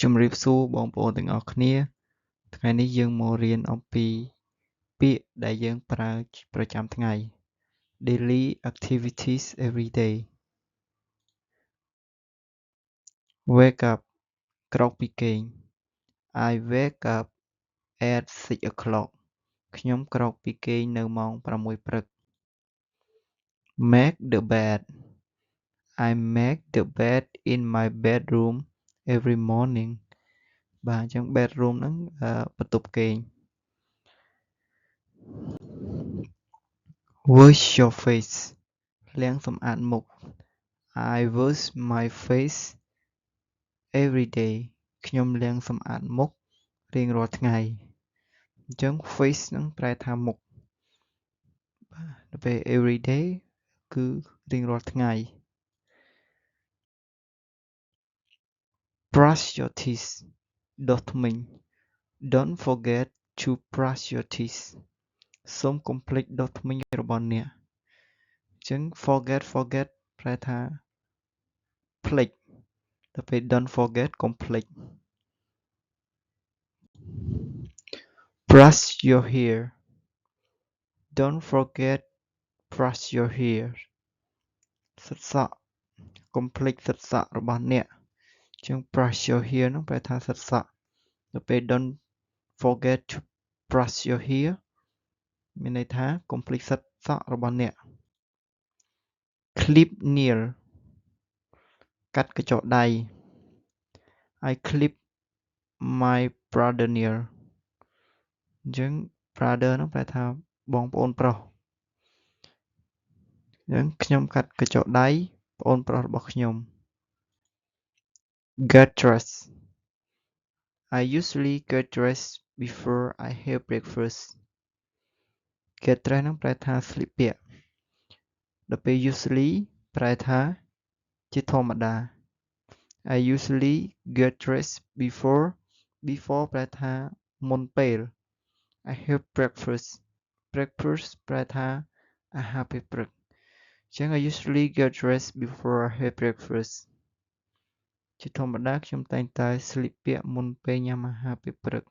ជំរាបសួរបងប្អូនទាំងអស់គ្នាថ្ងៃនេះយើងមករៀនអំពីពាក្យដែលយើងប្រើប្រចាំថ្ងៃ Daily activities every day Wake up ក្រោកពីគេង I wake up at 6 o'clock ខ្ញុំក្រោកពីគេងនៅម៉ោង 6 ព្រឹក Make the bed I make the bed in my bedroom every morning បាទអញ្ចឹង bedroom ហ្នឹងបន្ទប់គេង Wash your face លាងសម្អាតមុខ I wash my face every day ខ្ញុំលាងសម្អាតមុខរៀងរាល់ថ្ងៃអញ្ចឹង face ហ្នឹងប្រែថាមុខដល់ពេល every day គឺរៀងរាល់ថ្ងៃ Brush your teeth ដុសធ្មេញ Don't forget to brush your teeth សូមកុំភ្លេចដុសធ្មេញរបស់អ្នកអញ្ចឹង forget ប្រែថាភ្លេចដល់ពេល don't forget កុំភ្លេច Brush your hair Don't forget brush your hair សិតសក់កុំភ្លេចសិតសក់របស់អ្នកអញ្ចឹង brush your hair ហ្នឹងប្រែថាសិតសក់ដល់ពេល don't forget to brush your hair មានន័យថាកុំភ្លេចសិតសក់របស់អ្នក clip nail កាត់កញ្ចក់ដៃ I clip my brother nail អញ្ចឹង brother ហ្នឹងប្រែថាបងប្អូនប្រុសអញ្ចឹងខ្ញុំកាត់កញ្ចក់ដៃប្អូនប្រុសរបស់ខ្ញុំ get dressed I usually get dressed before I have breakfast get dressed ហ្នឹងប្រែថាស្លៀកពាក់ដល់ពេល usually ប្រែថាជាធម្មតា I usually get dressed before ប្រែថាមុនពេល I have breakfast ប្រែថាអាហារពេលព្រឹកអញ្ចឹង I usually get dressed before I have breakfast ជាធម្មតាខ្ញុំតែងតែស្លៀកពាក់មុនពេលញ៉ាំអាហារពេលព្រឹក